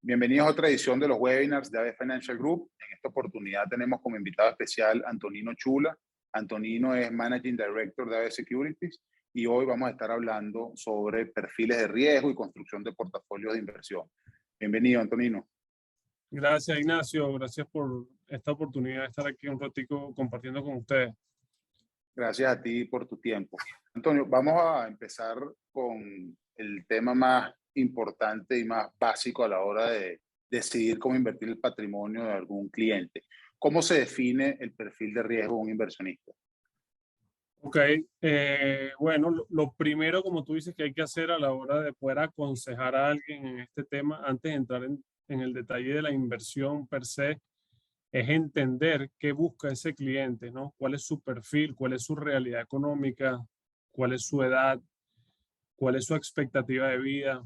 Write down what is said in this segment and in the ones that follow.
Bienvenidos a otra edición de los webinars de AB Financial Group. En esta oportunidad tenemos como invitado especial a Antonino Chula. Antonino es Managing Director de AB Securities y hoy vamos a estar hablando sobre perfiles de riesgo y construcción de portafolios de inversión. Bienvenido, Antonino. Gracias, Ignacio. Gracias por esta oportunidad de estar aquí un ratico compartiendo con ustedes. Gracias a ti por tu tiempo. Antonio, vamos a empezar con el tema más importante y más básico a la hora de decidir cómo invertir el patrimonio de algún cliente. ¿Cómo se define el perfil de riesgo de un inversionista? Ok, bueno, lo primero, como tú dices, que hay que hacer a la hora de poder aconsejar a alguien en este tema, antes de entrar en el detalle de la inversión per se, es entender qué busca ese cliente, ¿no? ¿Cuál es su perfil? ¿Cuál es su realidad económica? ¿Cuál es su edad? ¿Cuál es su expectativa de vida?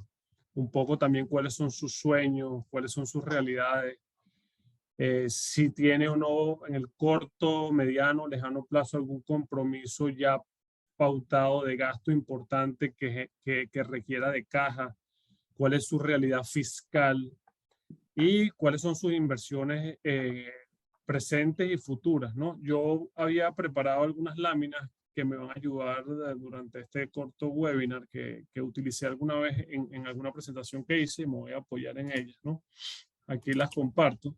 Un poco también cuáles son sus sueños, cuáles son sus realidades. Si tiene o no en el corto, mediano, lejano plazo algún compromiso ya pautado de gasto importante que requiera de caja, cuál es su realidad fiscal y cuáles son sus inversiones presentes y futuras, ¿no? Yo había preparado algunas láminas que me van a ayudar durante este corto webinar que utilicé alguna vez en alguna presentación que hice y me voy a apoyar en ellas, ¿no? Aquí las comparto.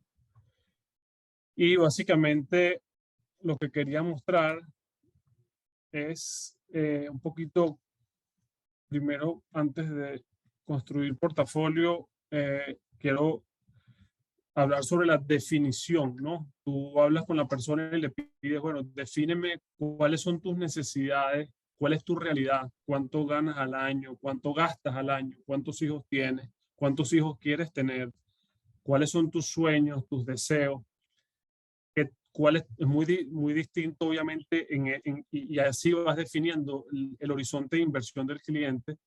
Y básicamente lo que quería mostrar es un poquito, primero, antes de construir portafolio, quiero hablar sobre la definición, ¿no? Tú hablas con la persona y le pides, bueno, defíneme cuáles son tus necesidades, cuál es tu realidad, cuánto ganas al año, cuánto gastas al año, cuántos hijos tienes, cuántos hijos quieres tener, cuáles son tus sueños, tus deseos. Cuál es muy distinto, obviamente, y así vas definiendo el horizonte de inversión del cliente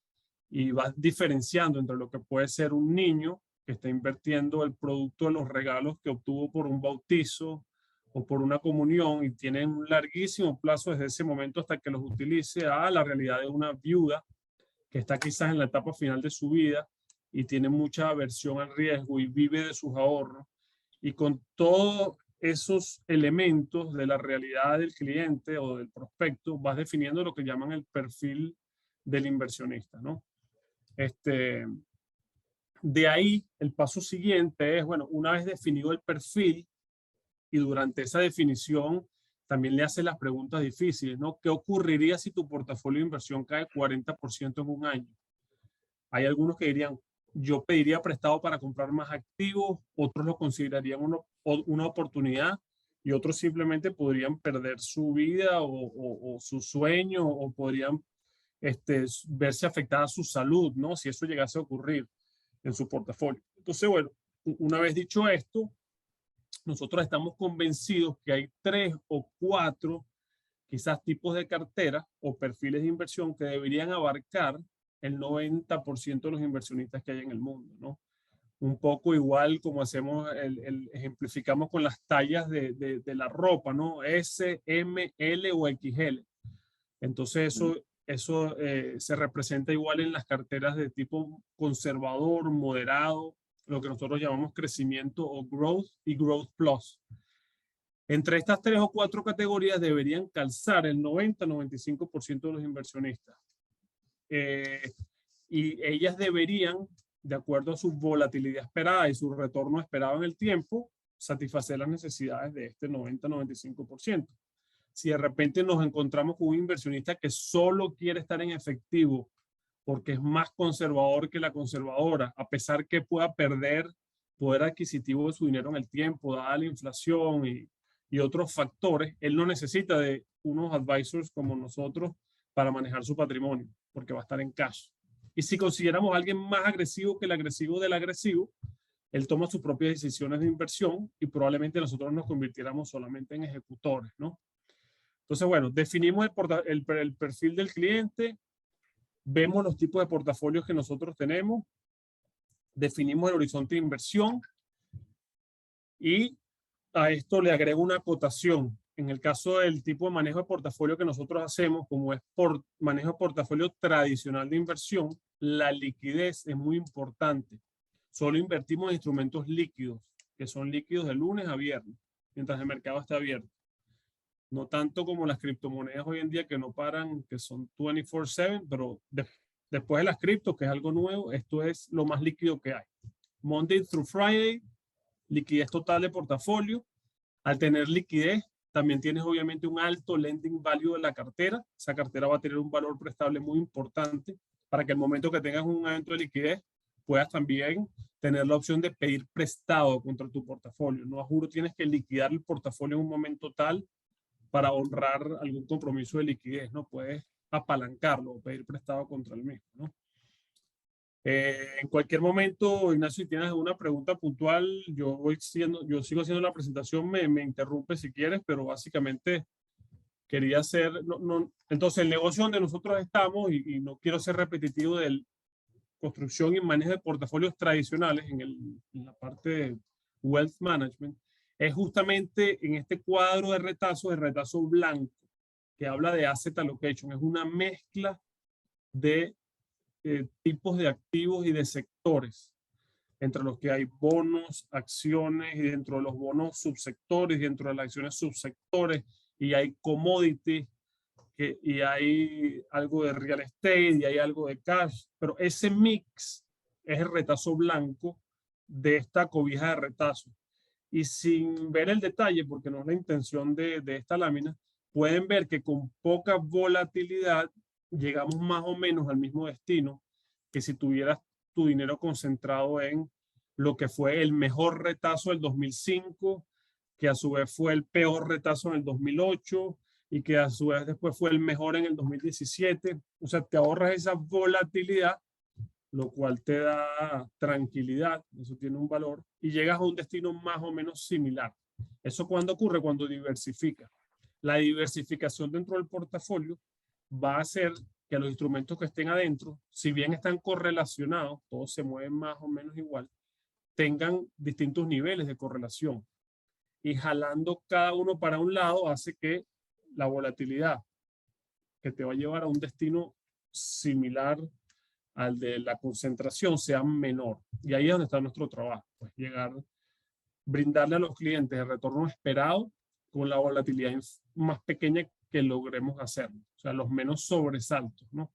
y vas diferenciando entre lo que puede ser un niño que está invirtiendo el producto de los regalos que obtuvo por un bautizo o por una comunión y tiene un larguísimo plazo desde ese momento hasta que los utilice, a la realidad de una viuda que está quizás en la etapa final de su vida y tiene mucha aversión al riesgo y vive de sus ahorros. Y con todos esos elementos de la realidad del cliente o del prospecto, vas definiendo lo que llaman el perfil del inversionista, ¿no? De ahí, el paso siguiente es, bueno, una vez definido el perfil y durante esa definición también le hace las preguntas difíciles, ¿no? ¿Qué ocurriría si tu portafolio de inversión cae 40% en un año? Hay algunos que dirían, yo pediría prestado para comprar más activos, otros lo considerarían una oportunidad y otros simplemente podrían perder su vida o su sueño o podrían verse afectada su salud, ¿no? Si eso llegase a ocurrir en su portafolio. Entonces, bueno, una vez dicho esto, nosotros estamos convencidos que hay 3 o 4 quizás tipos de cartera o perfiles de inversión que deberían abarcar el 90% de los inversionistas que hay en el mundo, ¿no? Un poco igual como hacemos, ejemplificamos con las tallas de la ropa, ¿no? S, M, L o XL. Entonces eso se representa igual en las carteras de tipo conservador, moderado, lo que nosotros llamamos crecimiento o growth y growth plus. Entre estas 3 o 4 categorías deberían calzar el 90-95% de los inversionistas. Y ellas deberían, de acuerdo a su volatilidad esperada y su retorno esperado en el tiempo, satisfacer las necesidades de este 90-95%. Si de repente nos encontramos con un inversionista que solo quiere estar en efectivo porque es más conservador que la conservadora, a pesar que pueda perder poder adquisitivo de su dinero en el tiempo, dada la inflación y otros factores, él no necesita de unos advisors como nosotros para manejar su patrimonio, porque va a estar en cash. Y si consideramos a alguien más agresivo que el agresivo del agresivo, él toma sus propias decisiones de inversión y probablemente nosotros nos convirtiéramos solamente en ejecutores, ¿no? Entonces, bueno, definimos el perfil del cliente, vemos los tipos de portafolios que nosotros tenemos, definimos el horizonte de inversión y a esto le agrego una acotación. En el caso del tipo de manejo de portafolio que nosotros hacemos, como es por manejo de portafolio tradicional de inversión, la liquidez es muy importante. solo invertimos en instrumentos líquidos, que son líquidos de lunes a viernes, mientras el mercado está abierto. No tanto como las criptomonedas hoy en día que no paran, que son 24/7, pero después de las criptos, que es algo nuevo, esto es lo más líquido que hay. Monday through Friday, liquidez total de portafolio. Al tener liquidez, también tienes obviamente un alto lending value de la cartera. Esa cartera va a tener un valor prestable muy importante para que el momento que tengas un evento de liquidez, puedas también tener la opción de pedir prestado contra tu portafolio. No, a juro, tienes que liquidar el portafolio en un momento tal para honrar algún compromiso de liquidez, ¿no? Puedes apalancarlo o pedir prestado contra el mismo, ¿no? En cualquier momento, Ignacio, si tienes alguna pregunta puntual, yo sigo haciendo la presentación, me interrumpe si quieres, pero básicamente quería hacer, entonces el negocio donde nosotros estamos, y no quiero ser repetitivo de construcción y manejo de portafolios tradicionales en la parte de wealth management, es justamente en este cuadro de retazo blanco, que habla de asset allocation. Es una mezcla de tipos de activos y de sectores, entre los que hay bonos, acciones, y dentro de los bonos subsectores, y dentro de las acciones subsectores, y hay commodities, y hay algo de real estate, y hay algo de cash, pero ese mix es el retazo blanco de esta cobija de retazo. Y sin ver el detalle, porque no es la intención de esta lámina, pueden ver que con poca volatilidad llegamos más o menos al mismo destino que si tuvieras tu dinero concentrado en lo que fue el mejor retazo del 2005, que a su vez fue el peor retazo en el 2008 y que a su vez después fue el mejor en el 2017. O sea, te ahorras esa volatilidad, lo cual te da tranquilidad, eso tiene un valor, y llegas a un destino más o menos similar. ¿Eso cuándo ocurre? Cuando diversifica. La diversificación dentro del portafolio va a hacer que los instrumentos que estén adentro, si bien están correlacionados, todos se mueven más o menos igual, tengan distintos niveles de correlación. Y jalando cada uno para un lado hace que la volatilidad que te va a llevar a un destino similar al de la concentración sea menor. Y ahí es donde está nuestro trabajo, pues brindarle a los clientes el retorno esperado con la volatilidad más pequeña que logremos hacer. O sea, los menos sobresaltos, ¿no?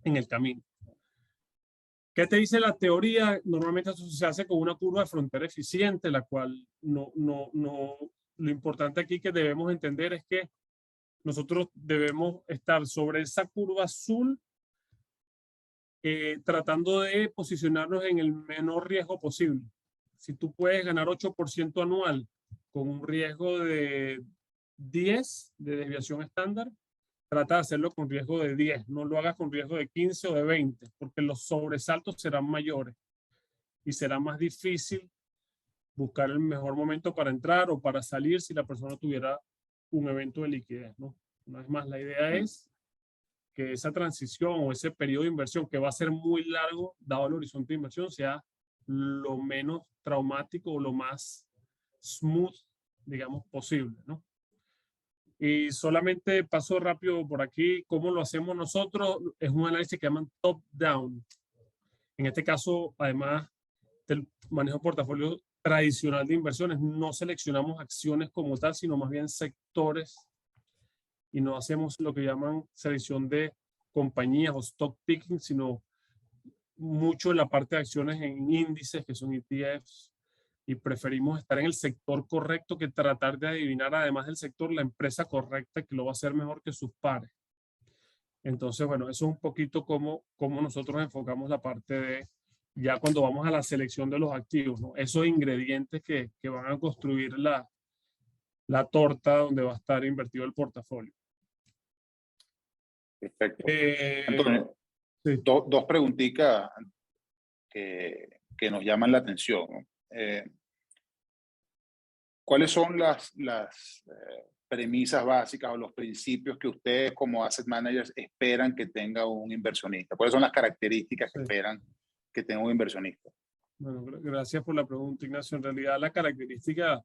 En el camino. ¿Qué te dice la teoría? Normalmente eso se hace con una curva de frontera eficiente, la cual lo importante aquí que debemos entender es que nosotros debemos estar sobre esa curva azul, tratando de posicionarnos en el menor riesgo posible. Si tú puedes ganar 8% anual con un riesgo de 10 de desviación estándar, trata de hacerlo con riesgo de 10. No lo hagas con riesgo de 15 o de 20, porque los sobresaltos serán mayores y será más difícil buscar el mejor momento para entrar o para salir si la persona tuviera un evento de liquidez, ¿no? Una vez más, la idea es que esa transición o ese periodo de inversión, que va a ser muy largo, dado el horizonte de inversión, sea lo menos traumático o lo más smooth, digamos, posible, ¿no? Y solamente paso rápido por aquí, ¿cómo lo hacemos nosotros? Es un análisis que llaman top-down. En este caso, además del manejo de portafolio tradicional de inversiones, no seleccionamos acciones como tal, sino más bien sectores, y no hacemos lo que llaman selección de compañías o stock picking, sino mucho en la parte de acciones en índices, que son ETFs, y preferimos estar en el sector correcto que tratar de adivinar, además del sector, la empresa correcta que lo va a hacer mejor que sus pares. Entonces, bueno, eso es un poquito cómo nosotros enfocamos la parte de, ya cuando vamos a la selección de los activos, ¿no? Esos ingredientes que van a construir la torta donde va a estar invertido el portafolio. Perfecto. Antonio, sí. Dos preguntitas que nos llaman la atención, ¿no? ¿Cuáles son las premisas básicas o los principios que ustedes como asset managers esperan que tenga un inversionista? ¿Cuáles son las características que esperan que tenga un inversionista? Bueno, gracias por la pregunta, Ignacio. En realidad, la característica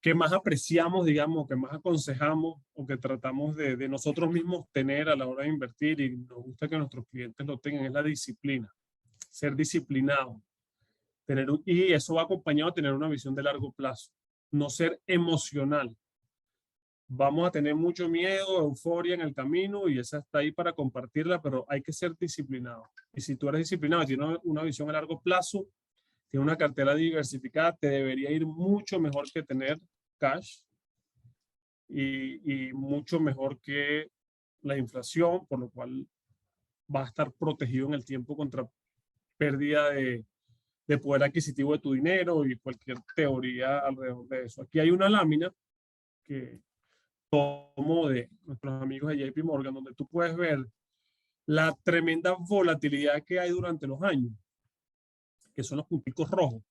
que más apreciamos, digamos, que más aconsejamos o que tratamos de nosotros mismos tener a la hora de invertir, y nos gusta que nuestros clientes lo tengan, es la disciplina. Ser disciplinado. Y eso va acompañado de tener una visión de largo plazo, no ser emocional. Vamos a tener mucho miedo, euforia en el camino y esa está ahí para compartirla, pero hay que ser disciplinado. Y si tú eres disciplinado y tienes una visión a largo plazo, tienes una cartera diversificada, te debería ir mucho mejor que tener cash y mucho mejor que la inflación, por lo cual va a estar protegido en el tiempo contra pérdida de poder adquisitivo de tu dinero y cualquier teoría alrededor de eso. Aquí hay una lámina que tomo de nuestros amigos de JP Morgan, donde tú puedes ver la tremenda volatilidad que hay durante los años, que son los punticos rojos,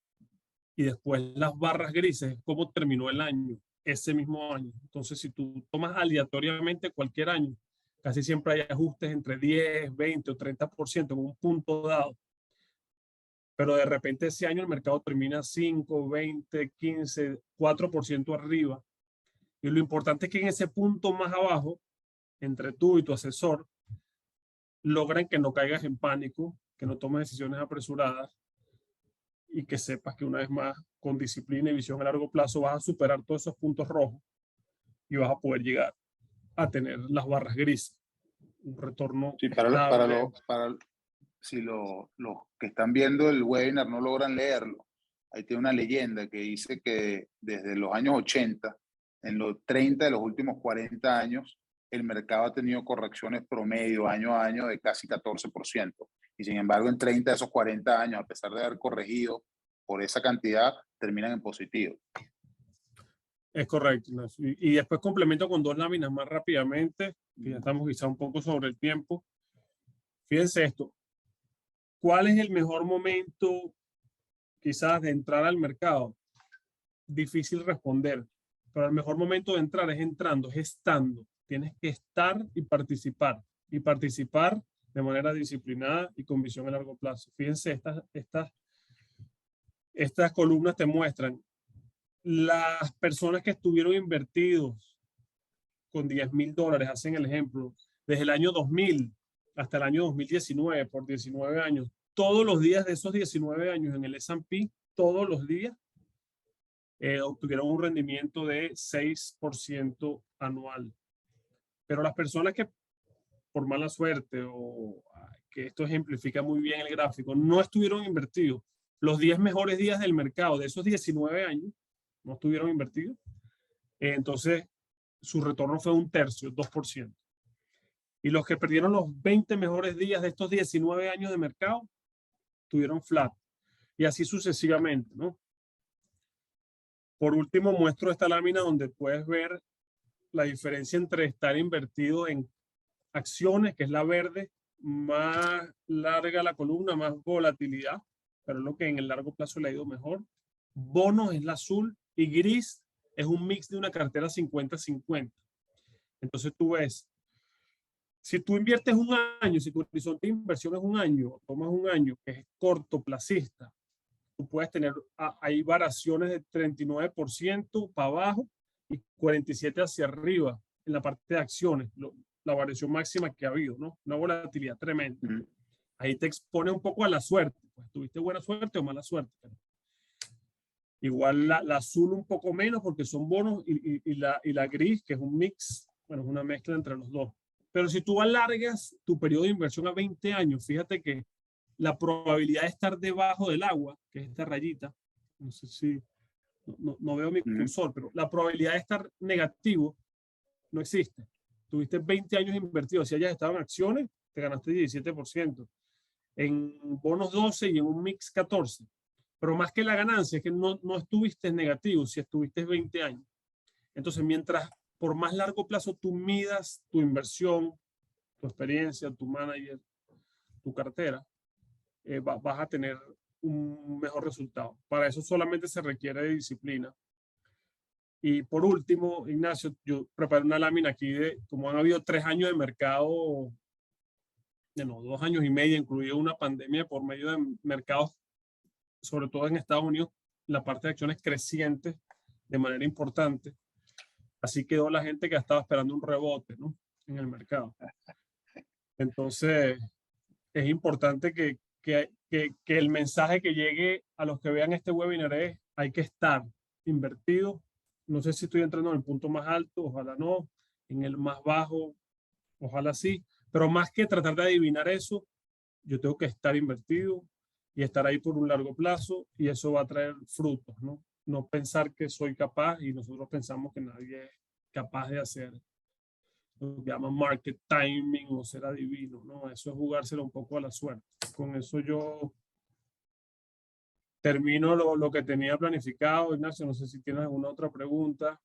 y después las barras grises, cómo terminó el año, ese mismo año. Entonces, si tú tomas aleatoriamente cualquier año, casi siempre hay ajustes entre 10, 20 o 30% en un punto dado. Pero de repente ese año el mercado termina 5, 20, 15, 4% arriba. Y lo importante es que en ese punto más abajo, entre tú y tu asesor, logran que no caigas en pánico, que no tomes decisiones apresuradas y que sepas que una vez más, con disciplina y visión a largo plazo, vas a superar todos esos puntos rojos y vas a poder llegar a tener las barras grises. Un retorno Sí, estable. si los que están viendo el webinar no logran leerlo, ahí tiene una leyenda que dice que desde los años 80, en los 30 de los últimos 40 años, el mercado ha tenido correcciones promedio año a año de casi 14%. Y sin embargo, en 30 de esos 40 años, a pesar de haber corregido por esa cantidad, terminan en positivo. Es correcto. Y después complemento con dos láminas más rápidamente, que ya estamos quizá un poco sobre el tiempo. Fíjense esto. ¿Cuál es el mejor momento quizás de entrar al mercado? Difícil responder, pero el mejor momento de entrar es entrando, es estando. Tienes que estar y participar de manera disciplinada y con visión a largo plazo. Fíjense, estas columnas te muestran las personas que estuvieron invertidos con $10,000, hacen el ejemplo, desde el año 2000 hasta el año 2019, por 19 años. Todos los días de esos 19 años en el S&P, todos los días, obtuvieron un rendimiento de 6% anual. Pero las personas que por mala suerte o que esto ejemplifica muy bien el gráfico, no estuvieron invertidos, los 10 mejores días del mercado de esos 19 años no estuvieron invertidos, entonces su retorno fue un tercio, 2%. Y los que perdieron los 20 mejores días de estos 19 años de mercado tuvieron flat. Y así sucesivamente, ¿no? Por último, muestro esta lámina donde puedes ver la diferencia entre estar invertido en acciones, que es la verde, más larga la columna, más volatilidad, pero es lo que en el largo plazo le ha ido mejor. Bonos es la azul y gris es un mix de una cartera 50-50. Entonces tú ves, si tú inviertes un año, si tu horizonte de inversión es un año, tomas un año que es cortoplacista, tú puedes tener, hay variaciones de 39% para abajo y 47% hacia arriba en la parte de acciones, la variación máxima que ha habido, ¿no? Una volatilidad tremenda. Ahí te expone un poco a la suerte, pues tuviste buena suerte o mala suerte. Igual la azul un poco menos porque son bonos y la gris, que es un mix, bueno, es una mezcla entre los dos. Pero si tú alargas tu periodo de inversión a 20 años, fíjate que la probabilidad de estar debajo del agua, que es esta rayita, no sé si, no veo mi cursor, pero la probabilidad de estar negativo no existe. Tuviste 20 años invertidos, si hayas estado en acciones, te ganaste 17%, en bonos 12 y en un mix 14%. Pero más que la ganancia es que no estuviste en negativo si estuviste 20 años. Entonces, mientras por más largo plazo tú midas tu inversión, tu experiencia, tu manager, tu cartera, vas a tener un mejor resultado. Para eso solamente se requiere de disciplina. Y por último, Ignacio, yo preparé una lámina aquí de como han habido 3 años de mercado, no, 2 años y medio, incluido una pandemia por medio de mercados, sobre todo en Estados Unidos, la parte de acciones creciente de manera importante. Así quedó la gente que estaba esperando un rebote, ¿no? En el mercado. Entonces, es importante que que el mensaje que llegue a los que vean este webinar es: hay que estar invertido. No sé si estoy entrando en el punto más alto, ojalá no, en el más bajo, ojalá sí, pero más que tratar de adivinar eso, yo tengo que estar invertido y estar ahí por un largo plazo, y eso va a traer frutos, ¿no? No pensar que soy capaz, y nosotros pensamos que nadie es capaz de hacer lo que llaman market timing o ser adivino, ¿no? Eso es jugárselo un poco a la suerte. Con eso yo termino lo que tenía planificado. Ignacio, no sé si tienes alguna otra pregunta.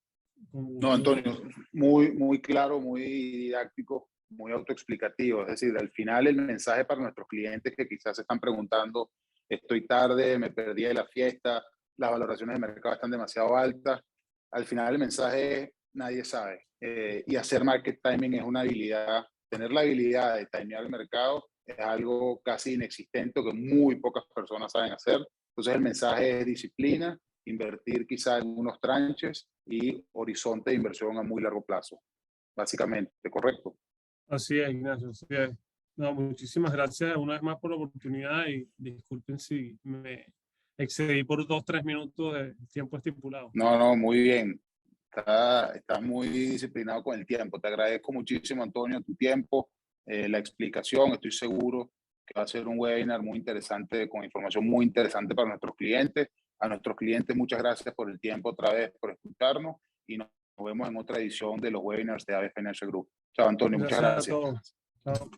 No, Antonio, muy claro, muy didáctico, muy autoexplicativo. Es decir, al final el mensaje para nuestros clientes que quizás se están preguntando: estoy tarde, me perdí de la fiesta, las valoraciones de mercado están demasiado altas. Al final el mensaje es: nadie sabe. Y hacer market timing es una habilidad. Tener la habilidad de timear el mercado es algo casi inexistente, que muy pocas personas saben hacer. Entonces el mensaje es disciplina, invertir quizá en unos tranches y horizonte de inversión a muy largo plazo, básicamente, ¿correcto? Así es, Ignacio, así es. No, muchísimas gracias una vez más por la oportunidad, y disculpen si me excedí por 2, 3 minutos de tiempo estipulado. No, muy bien. Está muy disciplinado con el tiempo. Te agradezco muchísimo, Antonio, tu tiempo, la explicación. Estoy seguro que va a ser un webinar muy interesante, con información muy interesante para nuestros clientes. A nuestros clientes, muchas gracias por el tiempo otra vez, por escucharnos, y nos vemos en otra edición de los webinars de AVE Financial Group. Chao, Antonio, muchas Gracias a gracias. todos. Chao.